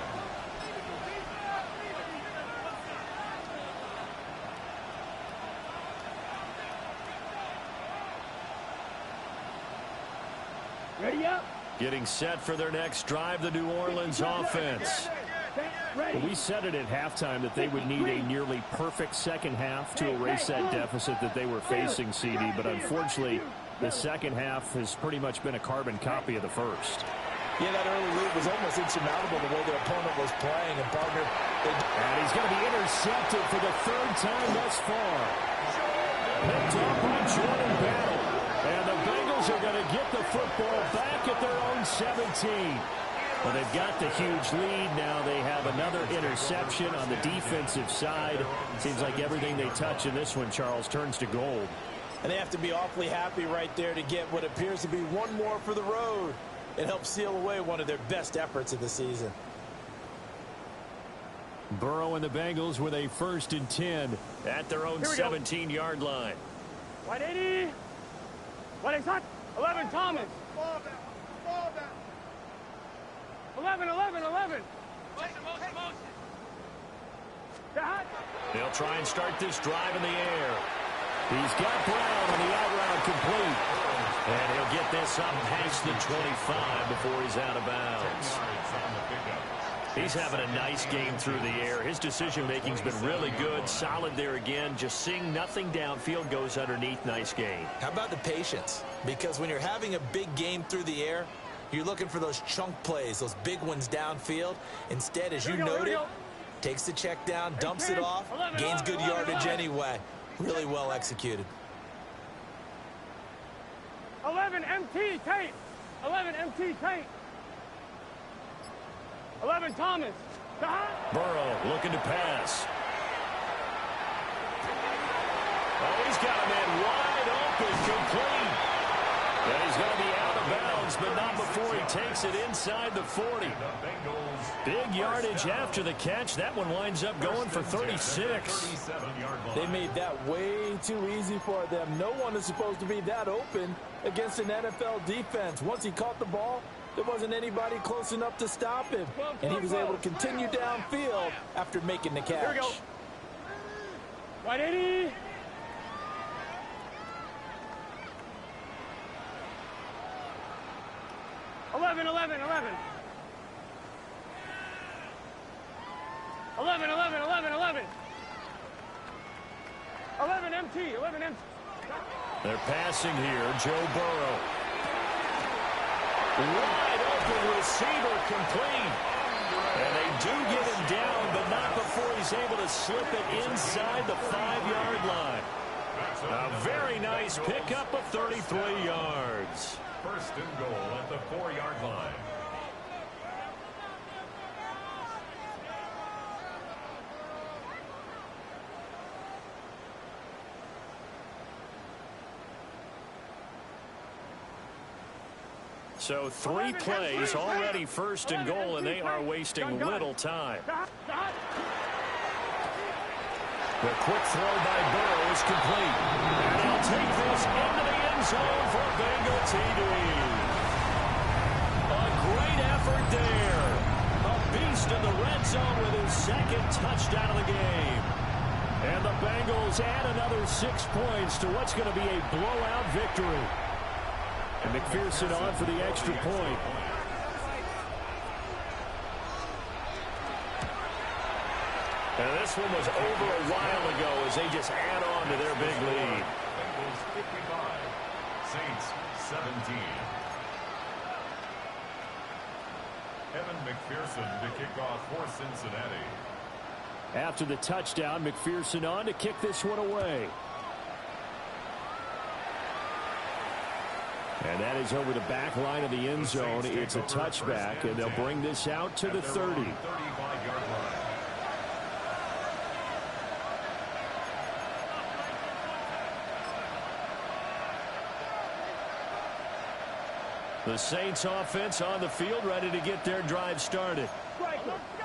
Ready up. Getting set for their next drive, the New Orleans offense. Well, we said it at halftime that they would need a nearly perfect second half to erase that deficit that they were facing, CD. But unfortunately, the second half has pretty much been a carbon copy of the first. Yeah, that early lead was almost insurmountable the way their opponent was playing. And, partner, and he's going to be intercepted for the 3rd time thus far. Picked off by Jordan Battle. And the Bengals are going to get the football back at their own 17. Well, they've got the huge lead. Now they have another interception on the defensive side. Seems like everything they touch in this one, Charles, turns to gold. And they have to be awfully happy right there to get what appears to be one more for the road. It helps seal away one of their best efforts of the season. Burrow and the Bengals with a 1st and 10 at their own 17-yard line. Wide 80. Wide hot. 11, Thomas. Ball down. 11. Motion. They'll try and start this drive in the air. He's got Brown on the out route complete. And he'll get this up past the 25 before he's out of bounds. He's having a nice game through the air. His decision-making's been really good. Solid there again. Just seeing nothing downfield, goes underneath. Nice game. How about the patience? Because when you're having a big game through the air, you're looking for those chunk plays, those big ones downfield. Instead, as you noted, takes the check down, dumps it off, gains good yardage anyway. Really well executed. 11 MT Tate. 11 MT Tate. 11 Thomas. Burrow looking to pass. Oh, he's got a man wide open, complete. And he's going to be out of bounds, but not before he takes it inside the 40. Big yardage after the catch. That one winds up going for 36. They made that way too easy for them. No one is supposed to be that open against an NFL defense. Once he caught the ball, there wasn't anybody close enough to stop him. And he was able to continue downfield after making the catch. Here we go. Wide 80. Eleven. 11 MT. 11 MT. They're passing here. Joe Burrow. Wide open receiver, complete. And they do get him down, but not before he's able to slip it inside the 5-yard line. A very nice pickup of 33 yards. 1st and goal at the 4-yard line. So 3 plays already 1st and goal, and they are wasting little time. The quick throw by Burrow is complete. And he'll take this into the end zone for Bengal TD. A great effort there. A beast in the red zone with his 2nd touchdown of the game. And the Bengals add another 6 points to what's going to be a blowout victory. And McPherson on for the extra point. And this one was over a while ago as they just add on to their big lead. Saints 17. Evan McPherson to kick off for Cincinnati. After the touchdown, McPherson on to kick this one away. And that is over the back line of the end zone. It's a touchback, and they'll bring this out to the 30. 35-yard line. The Saints offense on the field, ready to get their drive started.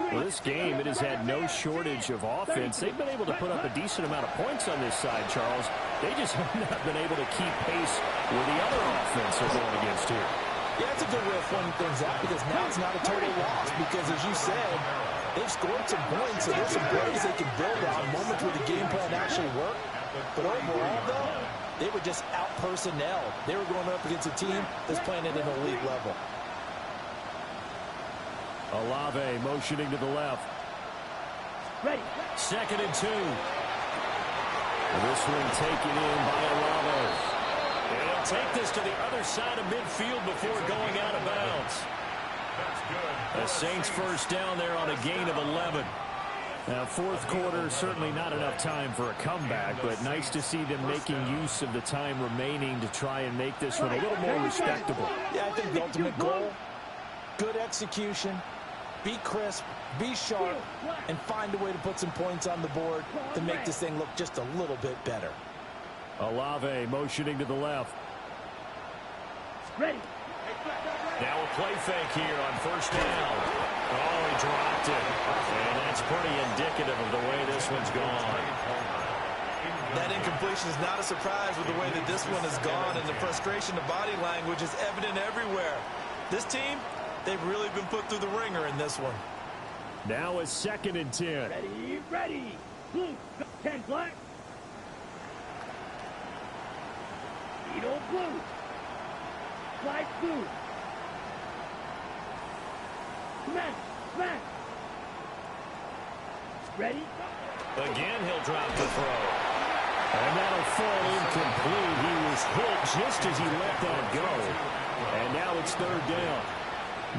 Well, this game, it has had no shortage of offense. They've been able to put up a decent amount of points on this side, Charles. They just have not been able to keep pace with the other offense they're going against here. Yeah, it's a good way of pointing things out because now it's not a total loss because, as you said, they've scored some points, so there's some plays they can build on, moments where the game plan actually worked. But overall, though, they were just out-personnel. They were going up against a team that's playing at an elite level. Olave motioning to the left. Ready. 2nd and 2. This one taken in by Olave. They'll take this to the other side of midfield before going out of bounds. The Saints first down there on a gain of 11. Now, fourth quarter, certainly not enough time for a comeback, but nice to see them making use of the time remaining to try and make this one a little more respectable. Yeah, I think the ultimate goal, good execution, be crisp, be sharp, and find a way to put some points on the board to make this thing look just a little bit better. Olave motioning to the left. Ready. Now a play fake here on first down. Oh, he dropped it. And that's pretty indicative of the way this one's gone. That incompletion is not a surprise with the way that this one has gone, and the frustration of body language is evident everywhere. This team, they've really been put through the ringer in this one. Now a 2nd and 10. Ready, ready. Blue, 10 black. Beetle blue. Flag blue. Smash, smash. Ready? Again, he'll drop the throw. And that'll fall incomplete. He was hit just as he let that go. And now it's 3rd down.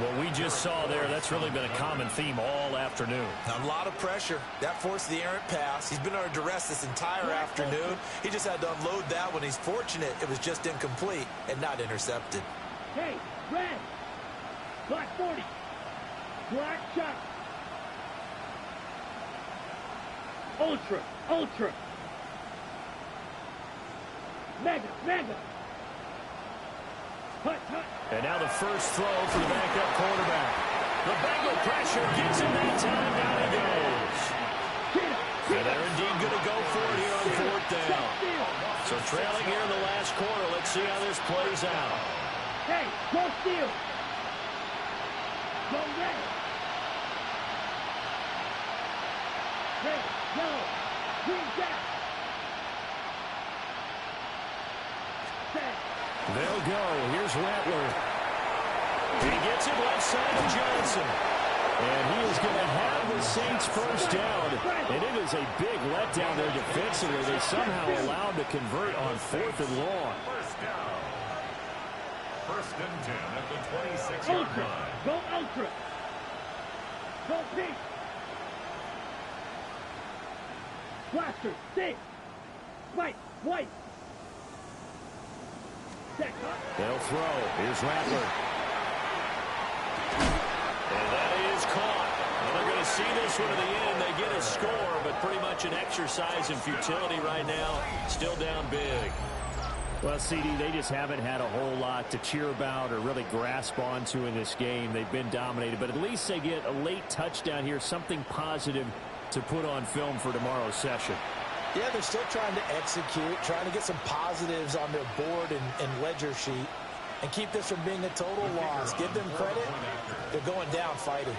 What we just saw there, that's really been a common theme all afternoon. A lot of pressure. That forced the errant pass. He's been under duress this entire afternoon. He just had to unload that one. He's fortunate it was just incomplete and not intercepted. Hey, red. Black 40. Black shot. Ultra, ultra. Mega, mega. Hut, hut. And now the first throw for the backup quarterback. The Bengal pressure gets him that time. Down he goes. And they're indeed going to go for it here on 4th down. So trailing here in the last quarter. Let's see how this plays out. Hey, go steal. Go red. Red, yellow, green jack. Set. They'll go. Here's Rattler. He gets it left side to Johnson. And he is going to have the Saints first down. And it is a big letdown there defensively. They somehow allowed to convert on 4th and long. First down. 1st and 10 at the 26-yard Ultra. line. Go ultra. Go pink. Blaster, 6. White, white. Set, They'll throw. Here's Rattler. And that is caught. Well, they're going to see this one to the end. They get a score, but pretty much an exercise in futility right now. Still down big. Well, CD, they just haven't had a whole lot to cheer about or really grasp onto in this game. They've been dominated, but at least they get a late touchdown here, something positive to put on film for tomorrow's session. Yeah, they're still trying to execute, trying to get some positives on their board and ledger sheet and keep this from being a total loss. Give them credit. They're going down fighting.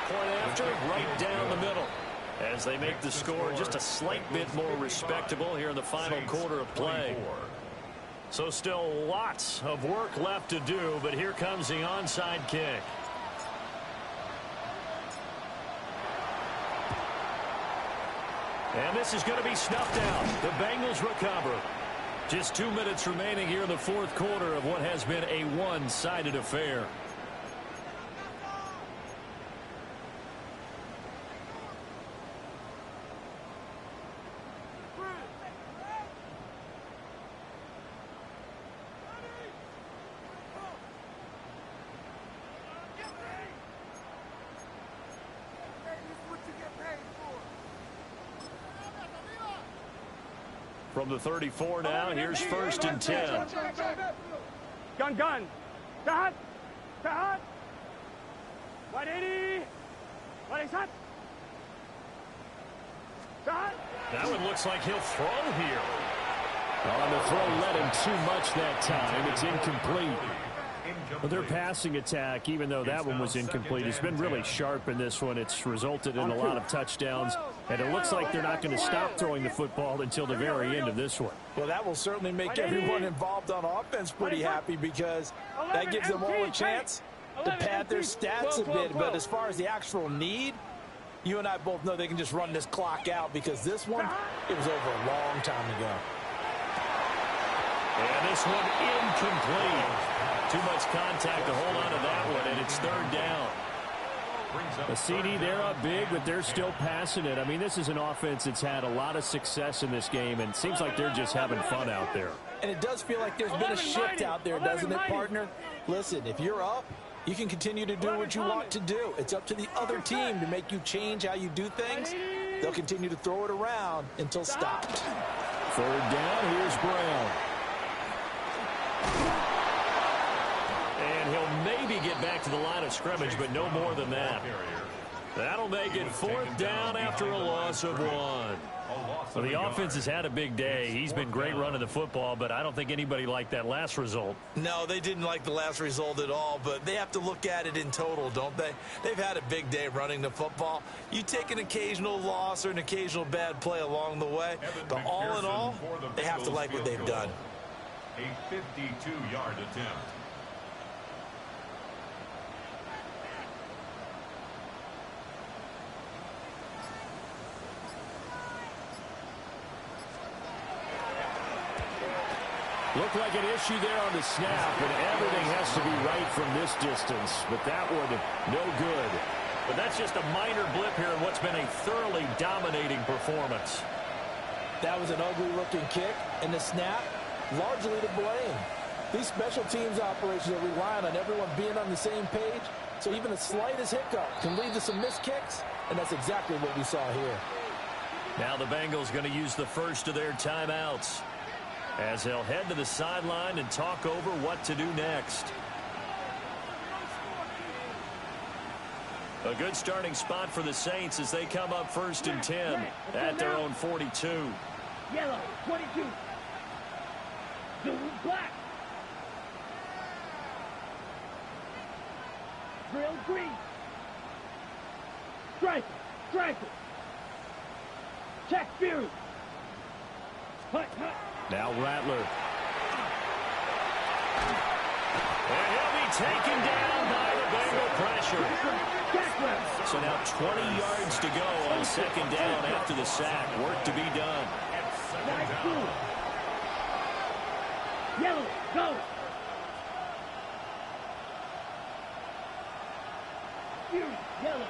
Point after, right down the middle. As they make the score just a slight bit more respectable here in the final quarter of play. So still lots of work left to do, but here comes the onside kick. And this is going to be snuffed out. The Bengals recover. Just 2 minutes remaining here in the fourth quarter of what has been a one-sided affair. From the 34 now, here's 1st and 10. Gun. Tahan. Wide 80. Wide shot. Tahan. That one looks like he'll throw here. On the throw, let him too much that time. It's incomplete. But their passing attack, even though that one was incomplete, has been really sharp in this one. It's resulted in a lot of touchdowns, and it looks like they're not going to stop throwing the football until the very end of this one. Well, that will certainly make everyone involved on offense pretty happy because that gives them all a chance to pad their stats a bit. But as far as the actual need, you and I both know they can just run this clock out because this one, it was over a long time ago. And this one incomplete. Too much contact to hold on to that one, and it's 3rd down. A CD, they're up big, but they're still passing it. I mean, this is an offense that's had a lot of success in this game, and it seems like they're just having fun out there. And it does feel like there's been a shift out there, doesn't it, partner? Listen, if you're up, you can continue to do what you want to do. It's up to the other team to make you change how you do things. They'll continue to throw it around until stopped. 3rd down, here's Brown. And he'll maybe get back to the line of scrimmage, but no more than that. That'll make it 4th down after a loss of 1. Well, the offense has had a big day. He's been great running the football, but I don't think anybody liked that last result. No, they didn't like the last result at all, but they have to look at it in total, don't they? They've had a big day running the football. You take an occasional loss or an occasional bad play along the way, but all in all, they have to like what they've done. A 52-yard attempt. Looked like an issue there on the snap, and everything has to be right from this distance. But that one, no good. But that's just a minor blip here in what's been a thoroughly dominating performance. That was an ugly-looking kick, and the snap, largely to blame. These special teams operations are relying on everyone being on the same page, so even the slightest hiccup can lead to some missed kicks, and that's exactly what we saw here. Now the Bengals going to use the first of their timeouts, as they'll head to the sideline and talk over what to do next. A good starting spot for the Saints as they come up 1st and 10 at their own 42. Yellow, 22. Blue, black. Drill, green. Striker. Check, Fury. Hut. Now Rattler. And he'll be taken down by the Bengal pressure. So now 20 yards to go on 2nd down after the sack. Work to be done. Yellow, go. Fury, yellow.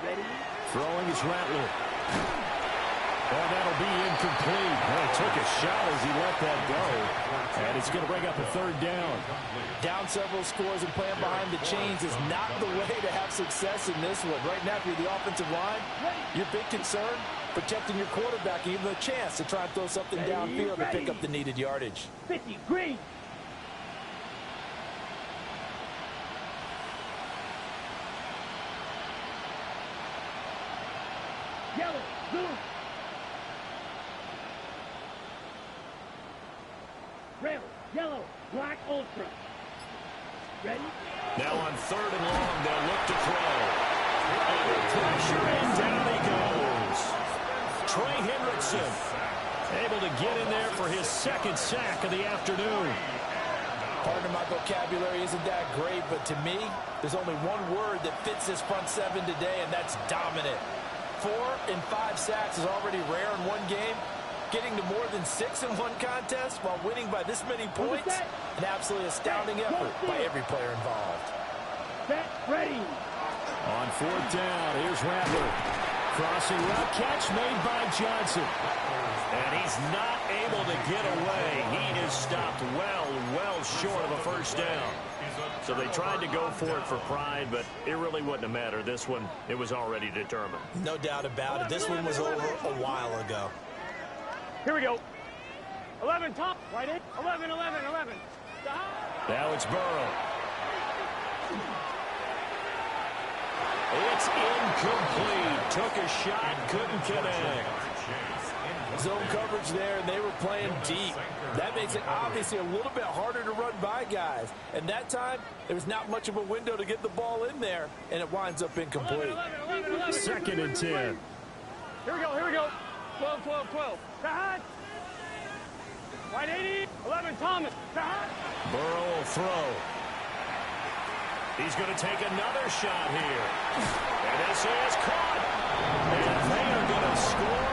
Ready? Throwing is Rattler. Oh, that'll be incomplete. Well, he took a shot as he let that go. And it's going to bring up a 3rd down. Down several scores and playing behind the chains is not the way to have success in this one. Right now, if you're the offensive line, your big concern, protecting your quarterback and even a chance to try and throw something downfield to pick up the needed yardage. 50, green. Yellow, blue. Red, yellow, black, ultra. Ready? Now on 3rd and long, they'll look to throw. Under pressure, and down he goes. Trey Hendrickson able to get in there for his 2nd sack of the afternoon. Pardon my vocabulary isn't that great, but to me, there's only one word that fits this front 7 today, and that's dominant. 4 and 5 sacks is already rare in one game. Getting to more than 6 in one contest while winning by this many points, an absolutely astounding effort by every player involved. Set, ready. On 4th down, here's Rattler. Crossing route catch made by Johnson. And he's not able to get away. He is stopped well short of a first down. So they tried to go for it for pride, but it really wouldn't have mattered. This one, it was already determined. No doubt about it. This one was over a while ago. Here we go. 11 top. Right in. 11, 11, 11. Now it's Burrow. It's incomplete. Took a shot, couldn't connect. Zone coverage there, and they were playing deep. That makes it obviously a little bit harder to run by guys. And that time, there was not much of a window to get the ball in there, and it winds up incomplete. 11, 11. 2nd and 10. Here we go, here we go. 12, 12, 12. Sahad. Right 80. 11, Thomas. Sahad. Burrow will throw. He's going to take another shot here. And this is caught. And they are going to score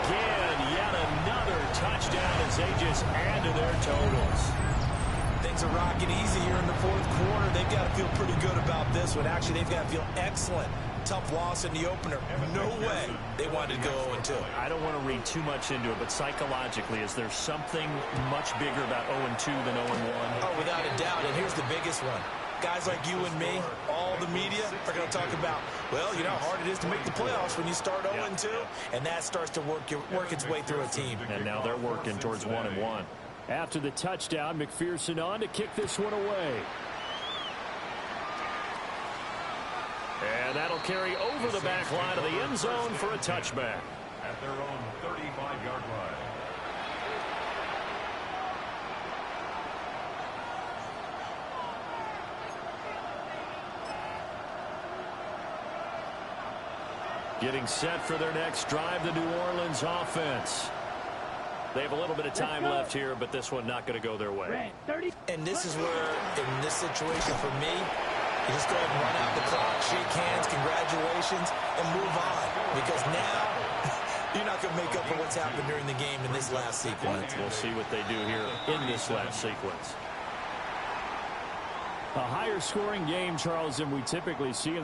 again. Yet another touchdown as they just add to their totals. Things are rocking easy here in the 4th quarter. They've got to feel pretty good about this one. Actually, they've got to feel excellent. Tough loss in the opener. No way they wanted to go 0-2. I don't want to read too much into it, but psychologically, is there something much bigger about 0-2 than 0-1? Oh, without a doubt. And here's the biggest one. Guys like you and me, all the media, are going to talk about, well, you know how hard it is to make the playoffs when you start 0-2, and that starts to work its way through a team. And now they're working towards 1-1. After the touchdown, McPherson on to kick this one away. And that'll carry over the back line of the end zone for a touchback. At their own 35-yard line. Getting set for their next drive, the New Orleans offense. They have a little bit of time left here, but this one not going to go their way. 30. And this is where, in this situation for me, you just go ahead and run out the clock, shake hands, congratulations, and move on. Because now, you're not going to make up for what's happened during the game in this last sequence. We'll see what they do here in this last sequence. A higher scoring game, Charles, than we typically see in the